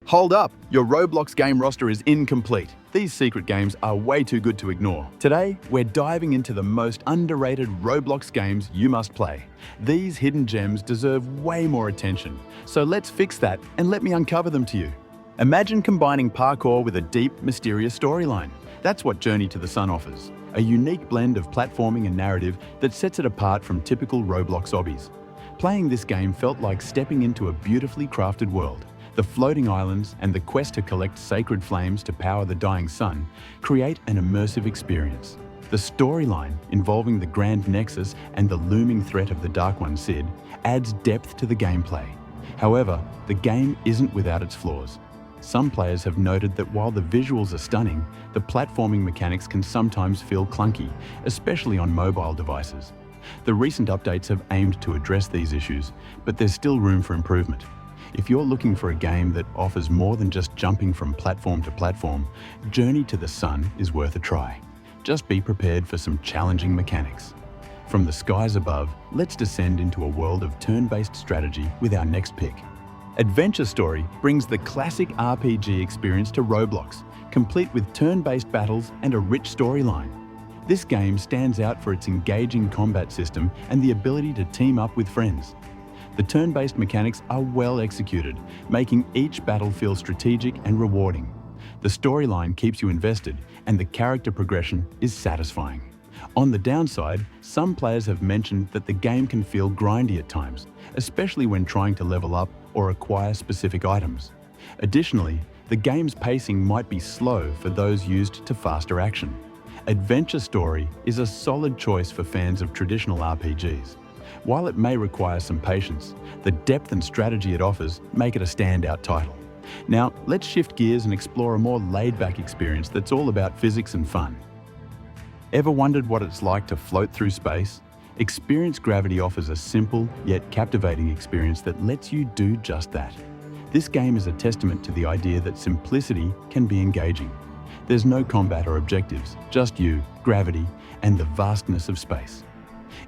Hold up! Your Roblox game roster is incomplete. These secret games are way too good to ignore. Today, we're diving into the most underrated Roblox games you must play. These hidden gems deserve way more attention, so let's fix that and let me uncover them to you. Imagine combining parkour with a deep, mysterious storyline. That's what Journey to the Sun offers, a unique blend of platforming and narrative that sets it apart from typical Roblox hobbies. Playing this game felt like stepping into a beautifully crafted world. The floating islands and the quest to collect sacred flames to power the dying sun create an immersive experience. The storyline, involving the Grand Nexus and the looming threat of the Dark One Sid, adds depth to the gameplay. However, the game isn't without its flaws. Some players have noted that while the visuals are stunning, the platforming mechanics can sometimes feel clunky, especially on mobile devices. The recent updates have aimed to address these issues, but there's still room for improvement. If you're looking for a game that offers more than just jumping from platform to platform, Journey to the Sun is worth a try. Just be prepared for some challenging mechanics. From the skies above, let's descend into a world of turn-based strategy with our next pick. Adventure Story brings the classic RPG experience to Roblox, complete with turn-based battles and a rich storyline. This game stands out for its engaging combat system and the ability to team up with friends. The turn-based mechanics are well executed, making each battle feel strategic and rewarding. The storyline keeps you invested, and the character progression is satisfying. On the downside, some players have mentioned that the game can feel grindy at times, especially when trying to level up or acquire specific items. Additionally, the game's pacing might be slow for those used to faster action. Adventure Story is a solid choice for fans of traditional RPGs. While it may require some patience, the depth and strategy it offers make it a standout title. Now, let's shift gears and explore a more laid-back experience that's all about physics and fun. Ever wondered what it's like to float through space? Experience Gravity offers a simple yet captivating experience that lets you do just that. This game is a testament to the idea that simplicity can be engaging. There's no combat or objectives, just you, gravity, and the vastness of space.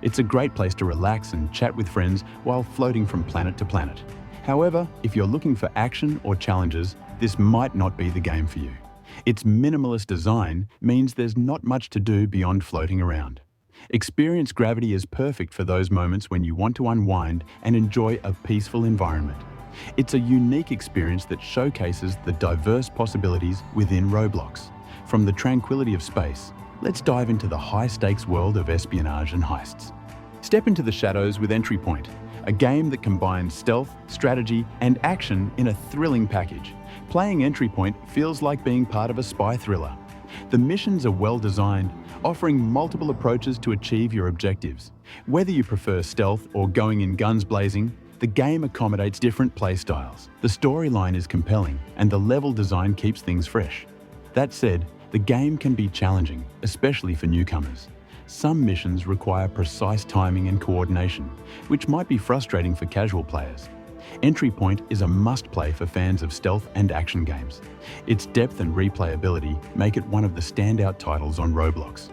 It's a great place to relax and chat with friends while floating from planet to planet. However, if you're looking for action or challenges, this might not be the game for you. Its minimalist design means there's not much to do beyond floating around. Experience Gravity is perfect for those moments when you want to unwind and enjoy a peaceful environment. It's a unique experience that showcases the diverse possibilities within Roblox. From the tranquility of space, let's dive into the high-stakes world of espionage and heists. Step into the shadows with Entry Point, a game that combines stealth, strategy, and action in a thrilling package. Playing Entry Point feels like being part of a spy thriller. The missions are well designed, offering multiple approaches to achieve your objectives. Whether you prefer stealth or going in guns blazing, the game accommodates different playstyles. The storyline is compelling, and the level design keeps things fresh. That said, the game can be challenging, especially for newcomers. Some missions require precise timing and coordination, which might be frustrating for casual players. Entry Point is a must-play for fans of stealth and action games. Its depth and replayability make it one of the standout titles on Roblox.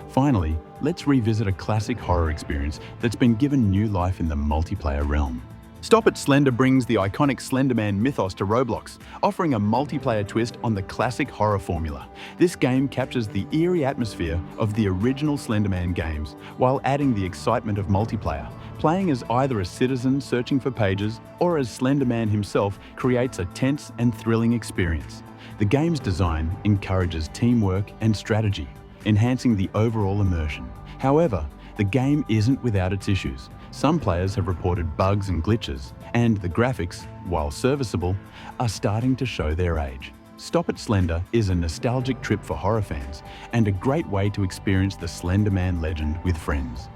Finally, let's revisit a classic horror experience that's been given new life in the multiplayer realm. Stop at Slender brings the iconic Slender Man mythos to Roblox, offering a multiplayer twist on the classic horror formula. This game captures the eerie atmosphere of the original Slender Man games, while adding the excitement of multiplayer. Playing as either a citizen searching for pages or as Slender Man himself creates a tense and thrilling experience. The game's design encourages teamwork and strategy, enhancing the overall immersion. However, the game isn't without its issues. Some players have reported bugs and glitches, and the graphics, while serviceable, are starting to show their age. Stop at Slender is a nostalgic trip for horror fans and a great way to experience the Slender Man legend with friends.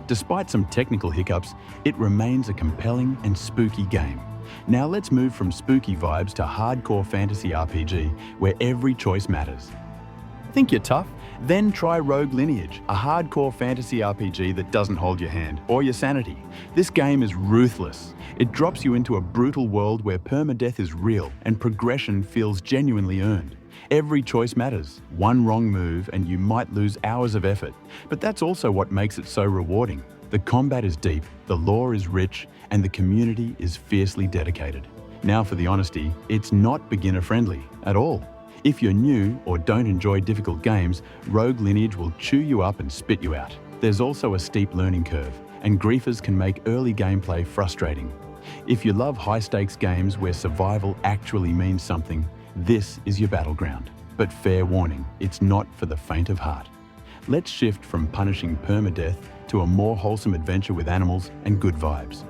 Despite some technical hiccups, it remains a compelling and spooky game. Now let's move from spooky vibes to hardcore fantasy RPG, where every choice matters. Think you're tough? Then try Rogue Lineage, a hardcore fantasy RPG that doesn't hold your hand or your sanity. This game is ruthless. It drops you into a brutal world where permadeath is real and progression feels genuinely earned. Every choice matters. One wrong move and you might lose hours of effort, but that's also what makes it so rewarding. The combat is deep, the lore is rich, and the community is fiercely dedicated. Now for the honesty, it's not beginner-friendly at all. If you're new or don't enjoy difficult games, Rogue Lineage will chew you up and spit you out. There's also a steep learning curve, and griefers can make early gameplay frustrating. If you love high-stakes games where survival actually means something, this is your battleground. But fair warning, it's not for the faint of heart. Let's shift from punishing permadeath to a more wholesome adventure with animals and good vibes.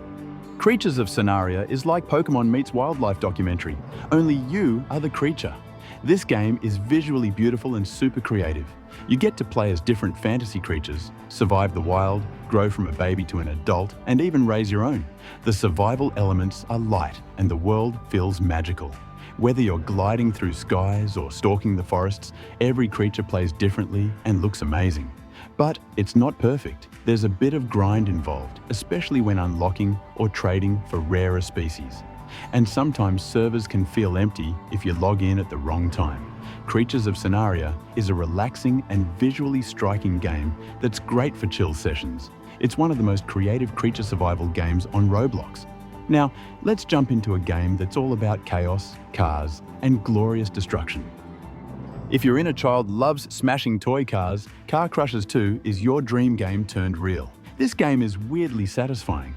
Creatures of Scenaria is like Pokemon meets wildlife documentary, only you are the creature. This game is visually beautiful and super creative. You get to play as different fantasy creatures, survive the wild, grow from a baby to an adult, and even raise your own. The survival elements are light and the world feels magical. Whether you're gliding through skies or stalking the forests, every creature plays differently and looks amazing. But it's not perfect. There's a bit of grind involved, especially when unlocking or trading for rarer species. And sometimes servers can feel empty if you log in at the wrong time. Creatures of Scenaria is a relaxing and visually striking game that's great for chill sessions. It's one of the most creative creature survival games on Roblox. Now, let's jump into a game that's all about chaos, cars, and glorious destruction. If your inner child loves smashing toy cars, Car Crushers 2 is your dream game turned real. This game is weirdly satisfying.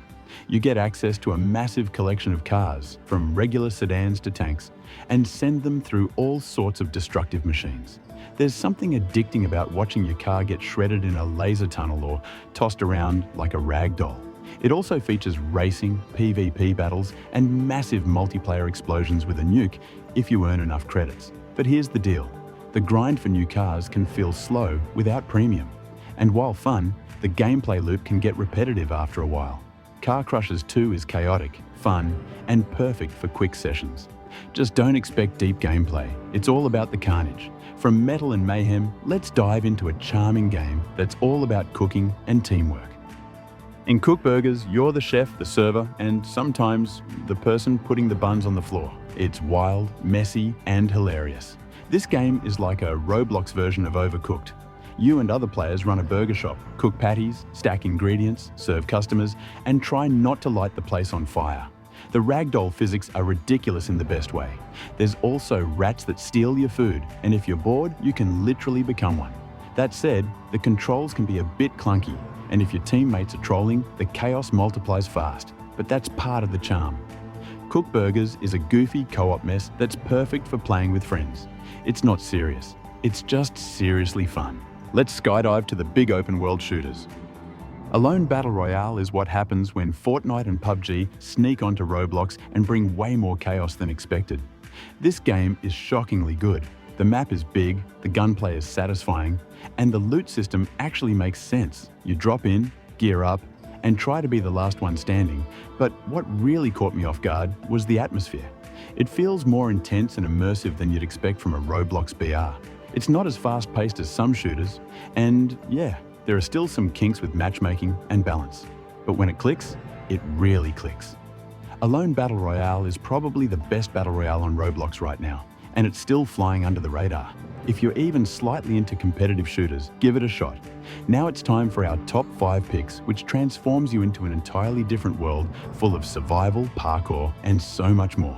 You get access to a massive collection of cars, from regular sedans to tanks, and send them through all sorts of destructive machines. There's something addicting about watching your car get shredded in a laser tunnel or tossed around like a rag doll. It also features racing, PvP battles, and massive multiplayer explosions with a nuke if you earn enough credits. But here's the deal. The grind for new cars can feel slow without premium. And while fun, the gameplay loop can get repetitive after a while. Car Crushers 2 is chaotic, fun, and perfect for quick sessions. Just don't expect deep gameplay. It's all about the carnage. From metal and mayhem, let's dive into a charming game that's all about cooking and teamwork. In Cook Burgers, you're the chef, the server, and sometimes the person putting the buns on the floor. It's wild, messy, and hilarious. This game is like a Roblox version of Overcooked. You and other players run a burger shop, cook patties, stack ingredients, serve customers, and try not to light the place on fire. The ragdoll physics are ridiculous in the best way. There's also rats that steal your food, and if you're bored, you can literally become one. That said, the controls can be a bit clunky, and if your teammates are trolling, the chaos multiplies fast. But that's part of the charm. Cook Burgers is a goofy co-op mess that's perfect for playing with friends. It's not serious. It's just seriously fun. Let's skydive to the big open world shooters. Alone Battle Royale is what happens when Fortnite and PUBG sneak onto Roblox and bring way more chaos than expected. This game is shockingly good. The map is big, the gunplay is satisfying, and the loot system actually makes sense. You drop in, gear up, and try to be the last one standing. But what really caught me off guard was the atmosphere. It feels more intense and immersive than you'd expect from a Roblox BR. It's not as fast-paced as some shooters, and yeah, there are still some kinks with matchmaking and balance. But when it clicks, it really clicks. Alone Battle Royale is probably the best Battle Royale on Roblox right now, and it's still flying under the radar. If you're even slightly into competitive shooters, give it a shot. Now it's time for our top 5 picks, which transforms you into an entirely different world full of survival, parkour, and so much more.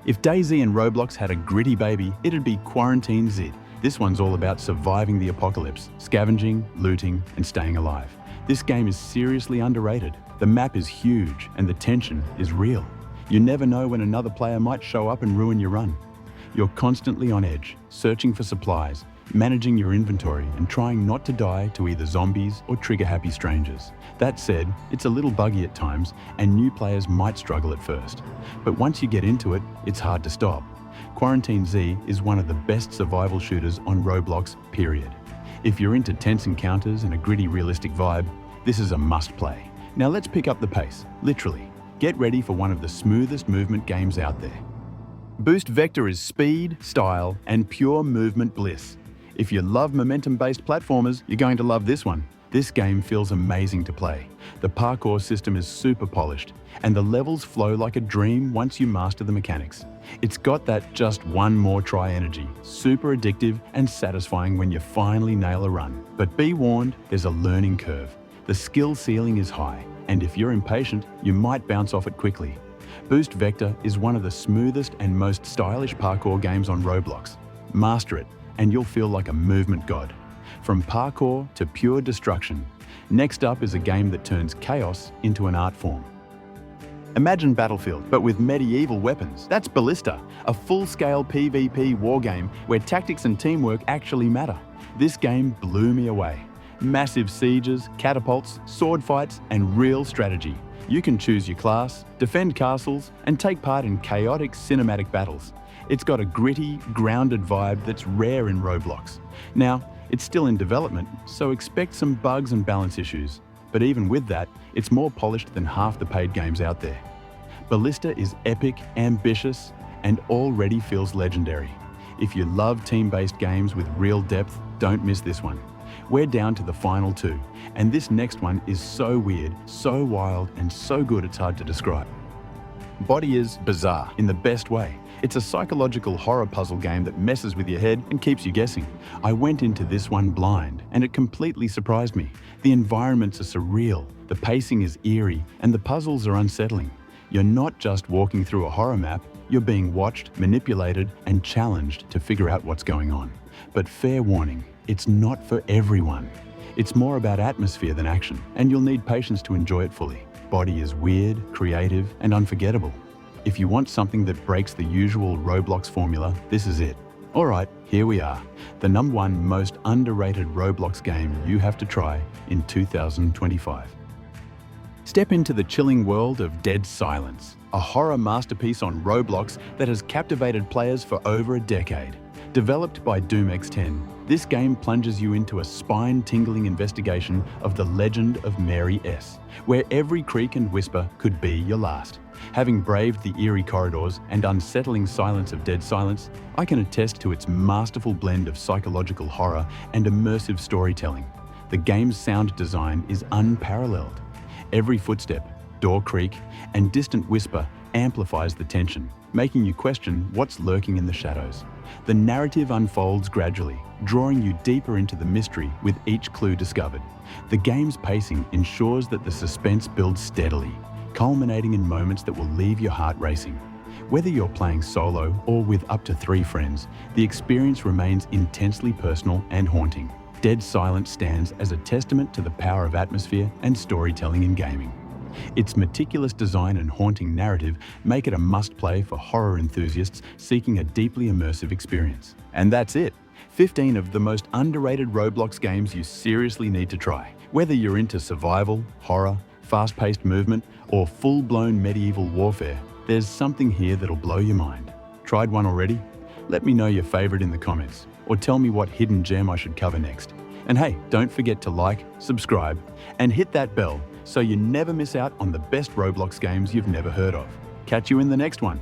If DayZ and Roblox had a gritty baby, it'd be Quarantine Z. This one's all about surviving the apocalypse, scavenging, looting, and staying alive. This game is seriously underrated. The map is huge, and the tension is real. You never know when another player might show up and ruin your run. You're constantly on edge, searching for supplies, managing your inventory, and trying not to die to either zombies or trigger-happy strangers. That said, it's a little buggy at times, and new players might struggle at first. But once you get into it, it's hard to stop. Quarantine Z is one of the best survival shooters on Roblox, period. If you're into tense encounters and a gritty, realistic vibe, this is a must-play. Now let's pick up the pace, literally. Get ready for one of the smoothest movement games out there. Boost Vector is speed, style, and pure movement bliss. If you love momentum-based platformers, you're going to love this one. This game feels amazing to play. The parkour system is super polished, and the levels flow like a dream once you master the mechanics. It's got that just one more try energy, super addictive and satisfying when you finally nail a run. But be warned, there's a learning curve. The skill ceiling is high, and if you're impatient, you might bounce off it quickly. Boost Vector is one of the smoothest and most stylish parkour games on Roblox. Master it, and you'll feel like a movement god. From parkour to pure destruction, next up is a game that turns chaos into an art form. Imagine Battlefield, but with medieval weapons. That's Ballista, a full-scale PvP wargame where tactics and teamwork actually matter. This game blew me away. Massive sieges, catapults, sword fights, and real strategy. You can choose your class, defend castles, and take part in chaotic cinematic battles. It's got a gritty, grounded vibe that's rare in Roblox. Now, it's still in development, so expect some bugs and balance issues. But even with that, it's more polished than half the paid games out there. Ballista is epic, ambitious, and already feels legendary. If you love team-based games with real depth, don't miss this one. We're down to the final two, and this next one is so weird, so wild, and so good it's hard to describe. Body is bizarre in the best way. It's a psychological horror puzzle game that messes with your head and keeps you guessing. I went into this one blind, and it completely surprised me. The environments are surreal, the pacing is eerie, and the puzzles are unsettling. You're not just walking through a horror map, you're being watched, manipulated, and challenged to figure out what's going on. But fair warning, it's not for everyone. It's more about atmosphere than action, and you'll need patience to enjoy it fully. Body is weird, creative, and unforgettable. If you want something that breaks the usual Roblox formula, this is it. Alright, here we are. The #1 most underrated Roblox game you have to try in 2025. Step into the chilling world of Dead Silence, a horror masterpiece on Roblox that has captivated players for over a decade. Developed by Doom X10, this game plunges you into a spine-tingling investigation of the legend of Mary S., where every creak and whisper could be your last. Having braved the eerie corridors and unsettling silence of Dead Silence, I can attest to its masterful blend of psychological horror and immersive storytelling. The game's sound design is unparalleled. Every footstep, door creak, and distant whisper amplifies the tension, making you question what's lurking in the shadows. The narrative unfolds gradually, drawing you deeper into the mystery with each clue discovered. The game's pacing ensures that the suspense builds steadily, culminating in moments that will leave your heart racing. Whether you're playing solo or with up to 3 friends, the experience remains intensely personal and haunting. Dead Silence stands as a testament to the power of atmosphere and storytelling in gaming. Its meticulous design and haunting narrative make it a must-play for horror enthusiasts seeking a deeply immersive experience. And that's it! 15 of the most underrated Roblox games you seriously need to try. Whether you're into survival, horror, fast-paced movement, or full-blown medieval warfare, there's something here that'll blow your mind. Tried one already? Let me know your favorite in the comments, or tell me what hidden gem I should cover next. And hey, don't forget to like, subscribe, and hit that bell so you never miss out on the best Roblox games you've never heard of. Catch you in the next one.